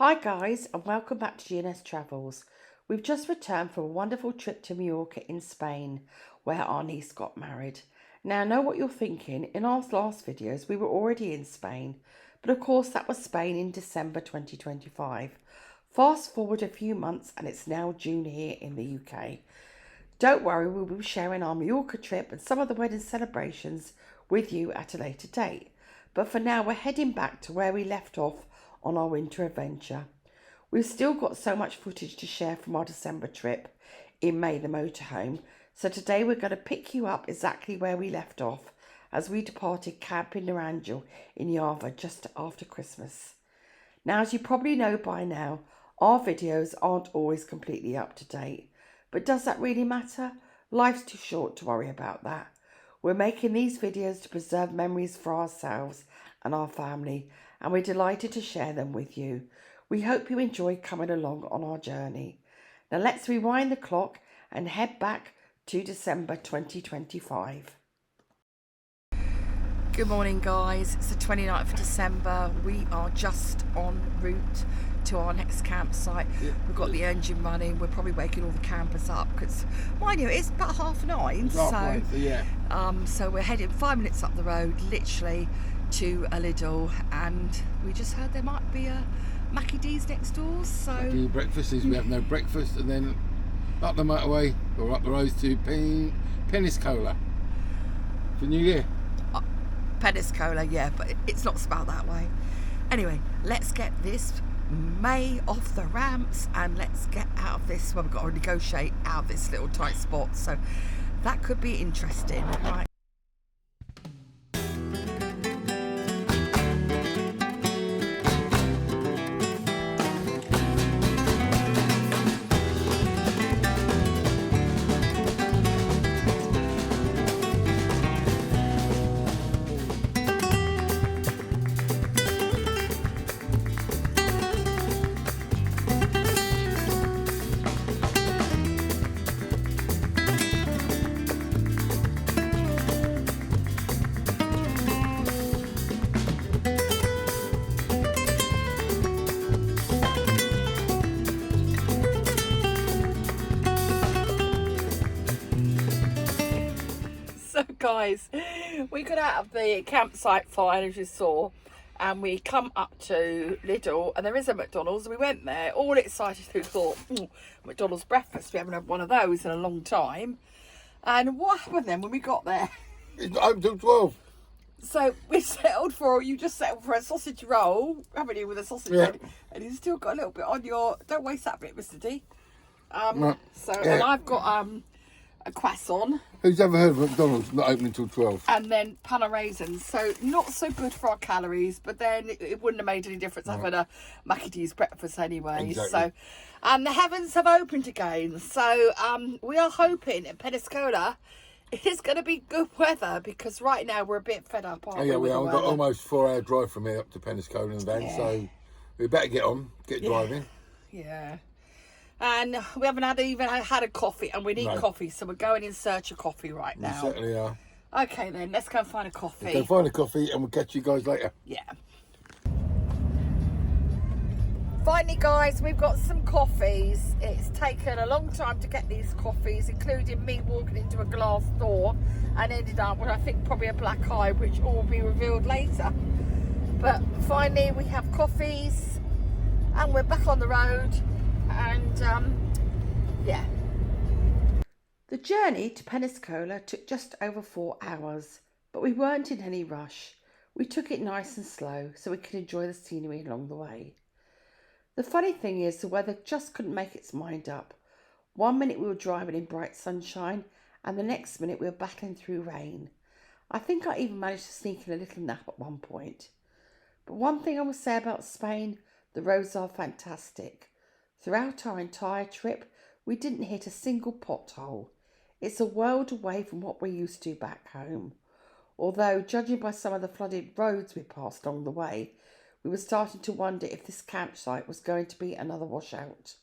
Hi guys, and welcome back to GNS Travels. We've just returned from a wonderful trip to Mallorca in Spain where our niece got married. Now I know what you're thinking, in our last videos we were already in Spain, but of course that was Spain in December 2025. Fast forward a few months and it's now June here in the UK. Don't worry, we'll be sharing our Mallorca trip and some of the wedding celebrations with you at a later date. But for now we're heading back to where we left off on our winter adventure. We've still got so much footage to share from our December trip in May the motorhome, so today we're going to pick you up exactly where we left off as we departed Camp Naranjal in Java just after Christmas. Now, as you probably know by now, our videos aren't always completely up to date, but does that really matter? Life's too short to worry about that. We're making these videos to preserve memories for ourselves and our family, and we're delighted to share them with you. We hope you enjoy coming along on our journey. Now let's rewind the clock and head back to December 2025. Good morning guys, it's the 29th of December. We are just en route to our next campsite. We've got the engine running. We're probably waking all the campers up because, mind you, it's about 9:30. So we're heading 5 minutes up the road, literally, to a Lidl, and we just heard there might be a Mackie D's next door. So breakfast is we have no breakfast, and then up the motorway or up the road to Peniscola for New Year. Peniscola, yeah, but it's not spelled that way. Anyway, let's get this May off the ramps and let's get out of this. Well, we've got to negotiate out of this little tight spot, so that could be interesting. Right. Guys, we got out of the campsite fine, as you saw, and we come up to Lidl, and there is a McDonald's. We went there all excited, who thought, McDonald's breakfast, we haven't had one of those in a long time. And what happened then when we got there? It's not open till 12. So we you just settled for a sausage roll, haven't you, with a sausage head, and you've still got a little bit on your, don't waste that bit, Mr. D. And I've got a croissant. Who's ever heard of McDonald's not opening until 12? And then pan of raisins. So not so good for our calories, but then it wouldn't have made any difference having a Mackie D's breakfast anyway. Exactly. So, and the heavens have opened again. So we are hoping at Peniscola it is going to be good weather, because right now we're a bit fed up, aren't we? Yeah, we are. We've got almost 4-hour drive from here up to Peniscola in the van, so we better get driving. Yeah. And we haven't even had a coffee, and we need coffee, so we're going in search of coffee right now. We certainly are. Okay then, let's go and find a coffee. Let's go find a coffee and we'll catch you guys later. Yeah. Finally guys, we've got some coffees. It's taken a long time to get these coffees, including me walking into a glass door and ended up with, I think, probably a black eye, which all will be revealed later. But finally we have coffees and we're back on the road. And yeah, the journey to Peniscola took just over 4 hours, but we weren't in any rush. We took it nice and slow so we could enjoy the scenery along the way. The funny thing is, the weather just couldn't make its mind up. 1 minute we were driving in bright sunshine, and the next minute we were battling through rain. I think I even managed to sneak in a little nap at one point. But one thing I will say about Spain, the roads are fantastic. Throughout our entire trip, we didn't hit a single pothole. It's a world away from what we're used to back home. Although, judging by some of the flooded roads we passed along the way, we were starting to wonder if this campsite was going to be another washout.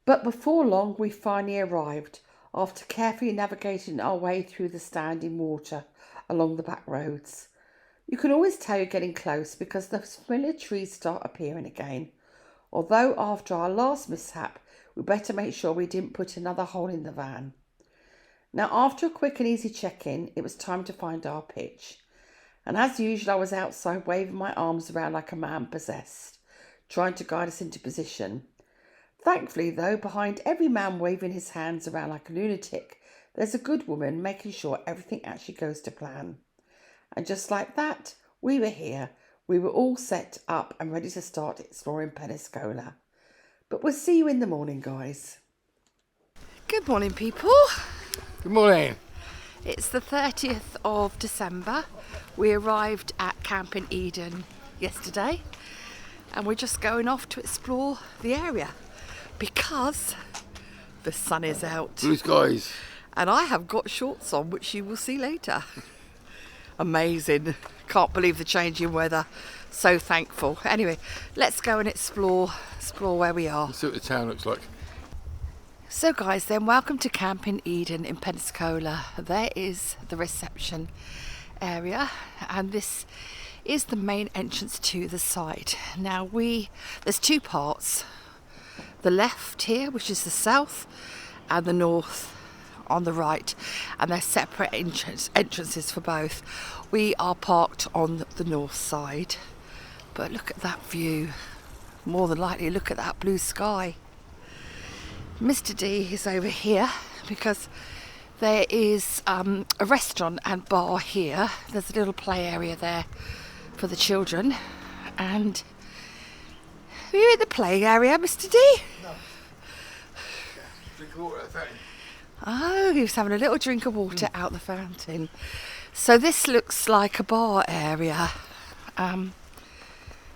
But before long, we finally arrived, after carefully navigating our way through the standing water along the back roads. You can always tell you're getting close because the familiar trees start appearing again. although after our last mishap, we better make sure we didn't put another hole in the van. Now, after a quick and easy check-in, it was time to find our pitch. And as usual, I was outside waving my arms around like a man possessed, trying to guide us into position. Thankfully, though, behind every man waving his hands around like a lunatic, there's a good woman making sure everything actually goes to plan. And just like that, we were here. We were all set up and ready to start exploring Peniscola. But we'll see you in the morning, guys. Good morning, people. Good morning. It's the 30th of December. We arrived at Camp in Eden yesterday and we're just going off to explore the area because the sun is out. Blue skies. And I have got shorts on, which you will see later. Amazing. Can't believe the change in weather. So thankful. Anyway, let's go and explore where we are. Let's see what the town looks like. So guys, then welcome to Camp in Eden in Peniscola. There is the reception area and this is the main entrance to the site. Now there's two parts. The left here, which is the south, and the north on the right, and they're separate entrances for both. We are parked on the north side, but look at that view. More than likely, look at that blue sky. Mr. D is over here because there is a restaurant and bar here. There's a little play area there for the children. And are you in the play area, Mr. D? No. Drink of water, thank you. Oh, he was having a little drink of water out the fountain. So this looks like a bar area.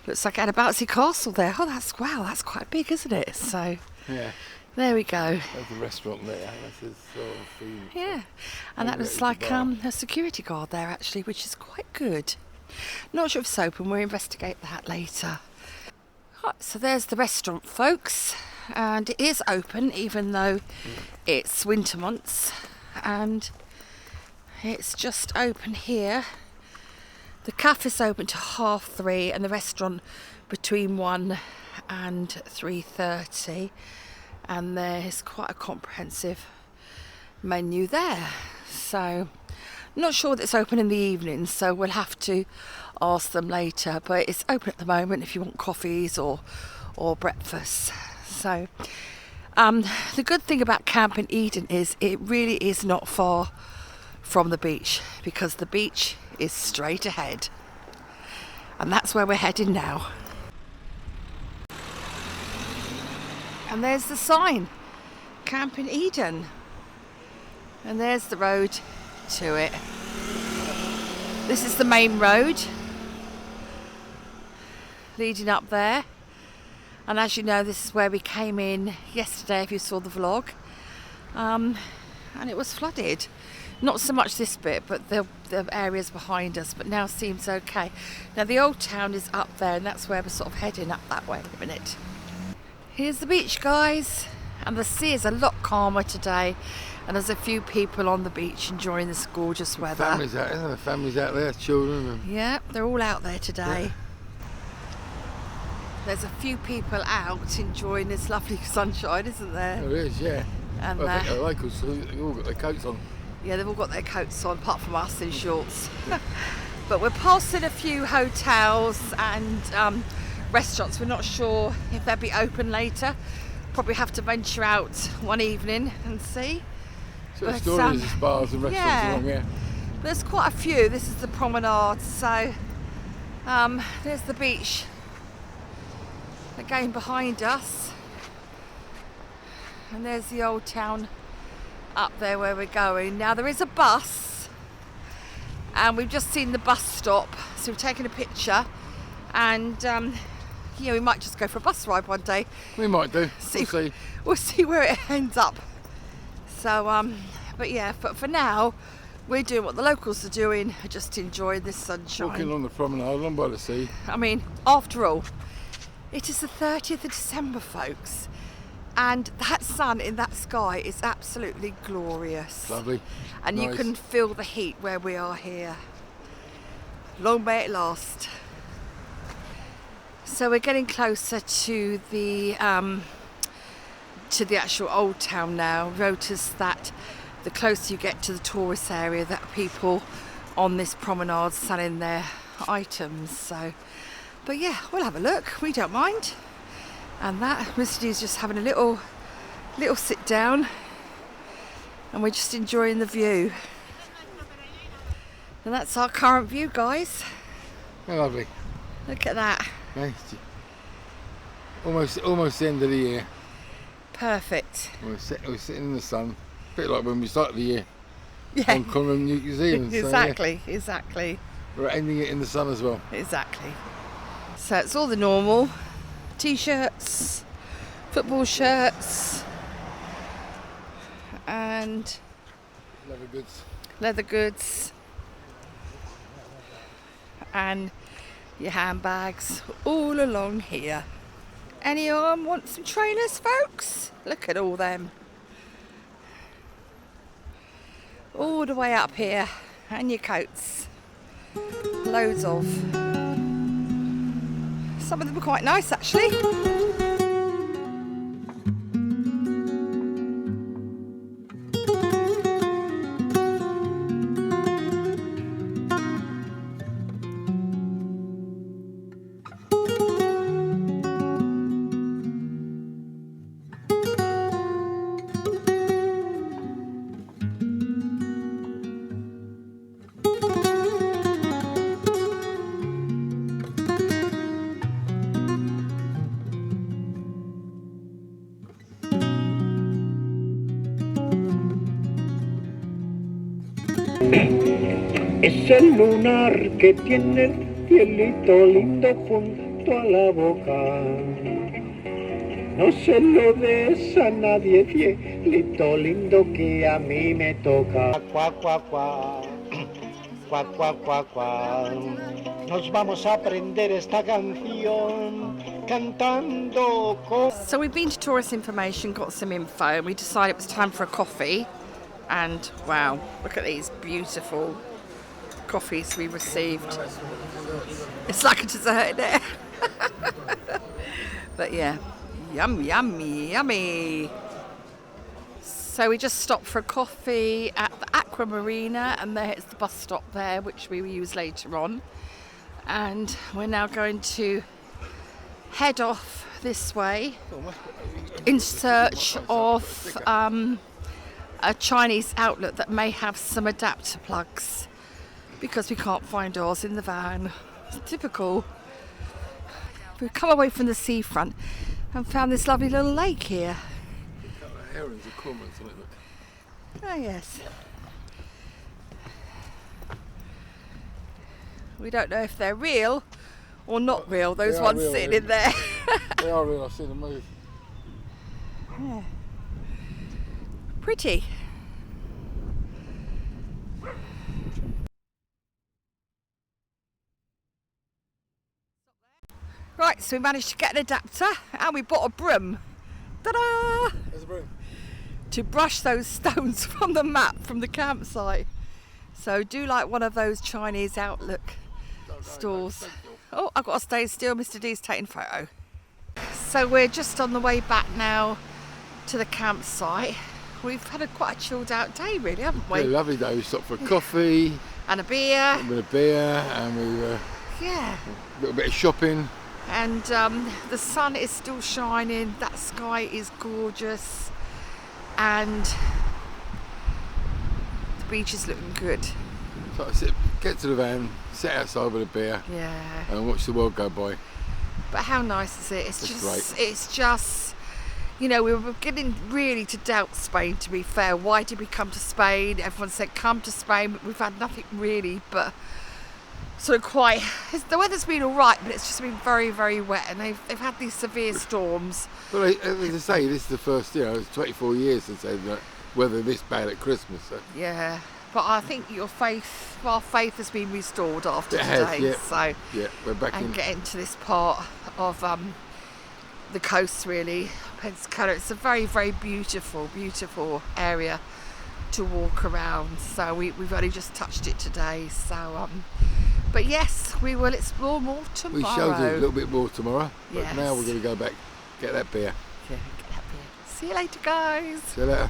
Looks like it had a bouncy castle there. Oh, that's quite big, isn't it? So yeah. There we go. There's the restaurant there. This is sort of food. Yeah, and that looks like a security guard there actually, which is quite good. Not sure if it's open. We'll investigate that later. Right, so there's the restaurant, folks, and it is open even though it's winter months, and it's just open here. The cafe's open to 3:30 and the restaurant between 1 and 3:30. And there's quite a comprehensive menu there. So, not sure that it's open in the evening, so we'll have to ask them later. But it's open at the moment if you want coffees or breakfast. So, the good thing about Camp in Eden is it really is not far from the beach because the beach is straight ahead. And that's where we're heading now. And there's the sign, Camp in Eden. And there's the road to it. This is the main road leading up there. And as you know, this is where we came in yesterday, if you saw the vlog. And it was flooded. Not so much this bit, but the areas behind us, but now seems okay. Now the old town is up there, and that's where we're sort of heading up that way in a minute. Here's the beach, guys, and the sea is a lot calmer today, and there's a few people on the beach enjoying this gorgeous weather. Families out there, families out there, children. And yeah, they're all out there today. Yeah. There's a few people out enjoying this lovely sunshine, isn't there? There is, yeah. And well, I think the locals have all got their coats on. Yeah, they've all got their coats on, apart from us in shorts. But we're passing a few hotels and restaurants. We're not sure if they'll be open later. Probably have to venture out one evening and see. So the stories of bars and restaurants along here. There's quite a few. This is the promenade, so there's the beach again behind us, and there's the old town up there where we're going. Now there is a bus, and we've just seen the bus stop, so we've taken a picture, and yeah, we might just go for a bus ride one day. We might do. We'll see where it ends up. So but yeah, for now we're doing what the locals are doing, just enjoying this sunshine. Walking along the promenade along by the sea. I mean, after all, it is the 30th of December, folks, and that sun in that sky is absolutely glorious. Lovely. And nice. You can feel the heat where we are here. Long may it last. So we're getting closer to the actual old town now. Notice that the closer you get to the tourist area, that people on this promenade selling their items. So, but yeah, we'll have a look. We don't mind. And that Mr. D's just having a little sit down, and we're just enjoying the view. And that's our current view, guys. How lovely. Look at that. Nice. Almost the end of the year. Perfect. We're sitting in the sun. A bit like when we started the year. Yeah. Hong Kong and New Zealand. Exactly, So, yeah, exactly. we're ending it in the sun as well. Exactly. So it's all the normal. T-shirts, football shirts, and leather goods, and your handbags all along here. Anyone want some trainers, folks? Look at all them. All the way up here, and your coats. Loads of. Some of them are quite nice, actually. Es el lunar que tiene el cielito lindo junto a la boca. No se lo des a nadie, cielito lindo que a mí me toca. Cuá, cuá, cuá. Cuá, cuá, cuá, cuá. Nos vamos a aprender esta canción cantando con... So we've been to tourist information, got some info, and we decided it was time for a coffee. And wow, look at these beautiful coffees we received. It's like a dessert there. But yeah, yum, yummy, yummy. So we just stopped for a coffee at the Aqua Marina, and there's the bus stop there, which we will use later on. And we're now going to head off this way in search of a Chinese outlet that may have some adapter plugs, because we can't find ours in the van. It's typical. We've come away from the seafront and found this lovely little lake here. Herons or cormorants on it, look. Oh yes. We don't know if they're real or not real, those ones real, sitting in there. They are real, I've seen them move. Yeah. Pretty. Right, so we managed to get an adapter and we bought a broom. Ta-da! There's a broom. To brush those stones from the map from the campsite. So do like one of those Chinese outlook stores. Oh, I've got to stay still, Mr. D's taking photo. So we're just on the way back now to the campsite. We've had quite a chilled out day really, haven't we? Yeah, lovely day. We stopped for a coffee. And a beer. And with a beer, and we Yeah. a little bit of shopping. And the sun is still shining, that sky is gorgeous, and the beach is looking good. So I get to the van, sit outside with a beer, Yeah. and watch the world go by. But how nice is it? It's great. It's just, you know, we were beginning really to doubt Spain, to be fair. Why did we come to Spain? Everyone said come to Spain, but we've had nothing really but sort of quite, the weather's been all right, but it's just been very, very wet, and they've had these severe storms. Well, as I say, this is the first, it's 24 years since they've weather this bad at Christmas. So. Yeah, but I think our faith has been restored after It today. has, yeah. So Yeah, we're back and in. getting to this part of the coast, really, Peniscola. It's a very, very beautiful, beautiful area to walk around. So we've only just touched it today. So But yes, we will explore more tomorrow. We shall do a little bit more tomorrow. But Yes. now we're going to go back, get that beer. Yeah, get that beer. See you later, guys. See you later.